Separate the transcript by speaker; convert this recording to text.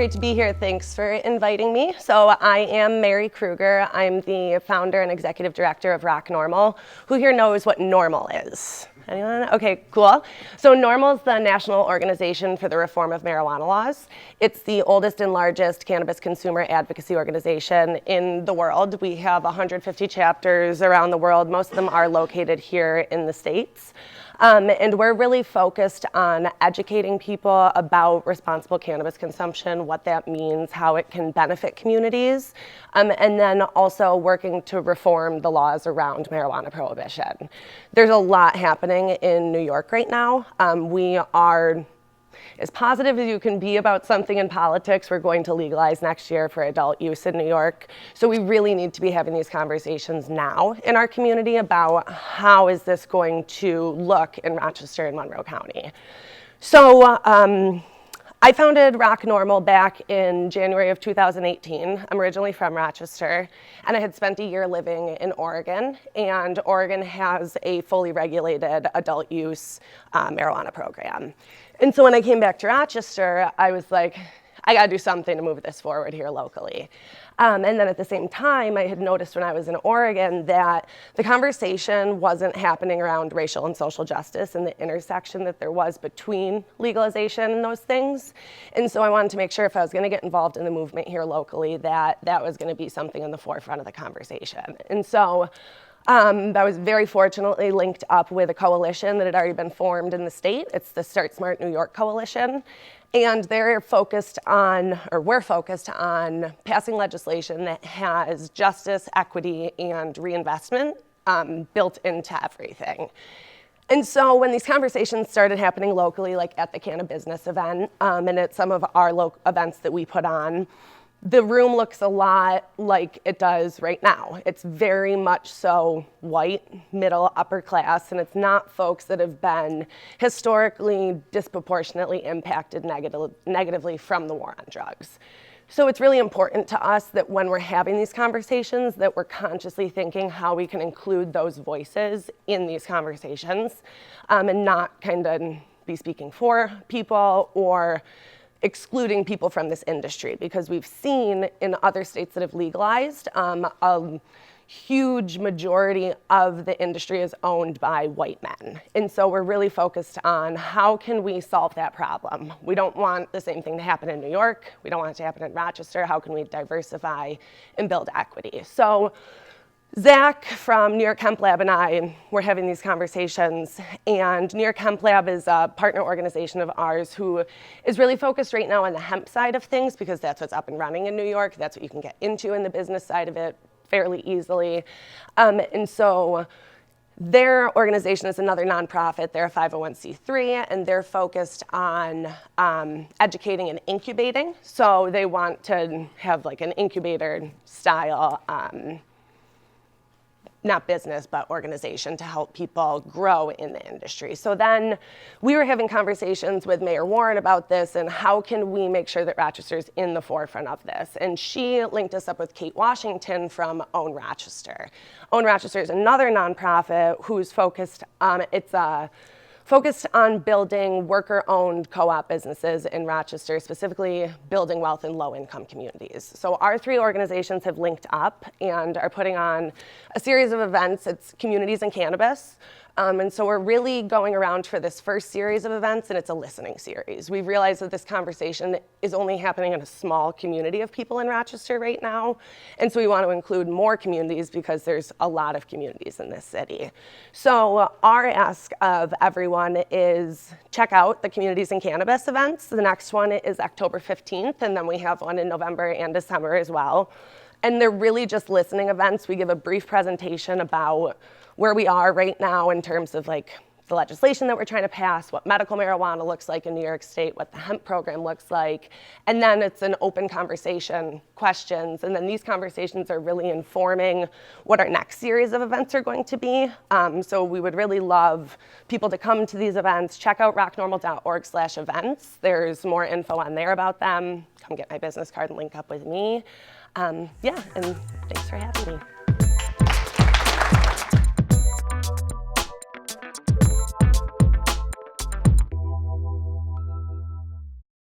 Speaker 1: great to be here. Thanks for inviting me. So I am Mary Kruger. I'm the founder and executive director of Roc NORML. Who here knows what NORML is? Anyone? Okay, cool. So NORML is the National Organization for the Reform of Marijuana Laws. It's the oldest and largest cannabis consumer advocacy organization in the world. We have 150 chapters around the world. Most of them are located here in the States. And we're really focused on educating people about responsible cannabis consumption, what that means, how it can benefit communities, and then also working to reform the laws around marijuana prohibition. There's a lot happening in New York right now. We are as positive as you can be about something in politics. We're going to legalize next year for adult use in New York. So we really need to be having these conversations now in our community about how is this going to look in Rochester and Monroe County. So I founded Roc NORML back in January of 2018. I'm originally from Rochester, and I had spent a year living in Oregon, and Oregon has a fully regulated adult use marijuana program. And so when I came back to Rochester, I was like, I gotta do something to move this forward here locally. And then at the same time, I had noticed when I was in Oregon that the conversation wasn't happening around racial and social justice and the intersection that there was between legalization and those things. And so I wanted to make sure if I was gonna get involved in the movement here locally, that that was gonna be something in the forefront of the conversation. And so that was very fortunately linked up with a coalition that had already been formed in the state. It's the Start Smart New York Coalition. And they're focused on, or we're focused on, passing legislation that has justice, equity, and reinvestment built into everything. And so when these conversations started happening locally, like at the Canna Business event and at some of our events that we put on, the room looks a lot like it does right now. It's very much so white, middle, upper class, and it's not folks that have been historically disproportionately impacted negatively from the war on drugs. So it's really important to us that when we're having these conversations that we're consciously thinking how we can include those voices in these conversations and not kind of be speaking for people or excluding people from this industry, because we've seen in other states that have legalized, a huge majority of the industry is owned by white men. And so we're really focused on how can we solve that problem. We don't want the same thing to happen in New York. We don't want it to happen in Rochester. How can we diversify and build equity? So Zach from New York Hemp Lab and I were having these conversations, and New York Hemp Lab is a partner organization of ours who is really focused right now on the hemp side of things because that's what's up and running in New York. That's what you can get into in the business side of it fairly easily. And so their organization is another nonprofit. They're a 501c3, and they're focused on educating and incubating. So they want to have like an incubator style not business, but organization to help people grow in the industry. So then we were having conversations with Mayor Warren about this and how can we make sure that Rochester's in the forefront of this. And she linked us up with Kate Washington from Own Rochester. Own Rochester is another nonprofit who's focused on, focused on building worker-owned co-op businesses in Rochester, specifically building wealth in low-income communities. So our three organizations have linked up and are putting on a series of events. It's Communities in Cannabis. And so we're really going around for this first series of events, and it's a listening series. We've realized that this conversation is only happening in a small community of people in Rochester right now, and so we want to include more communities because there's a lot of communities in this city. So our ask of everyone is check out the Communities in Cannabis events. The next one is October 15th, and then we have one in November and December as well. And they're really just listening events. We give a brief presentation about where we are right now in terms of like the legislation that we're trying to pass, what medical marijuana looks like in New York State, what the hemp program looks like, and then it's an open conversation, questions, and then these conversations are really informing what our next series of events are going to be. So we would really love people to come to these events. Check out rocnorml.org/events. There's more info on there about them. Come get my business card and link up with me. Yeah, and thanks for having me.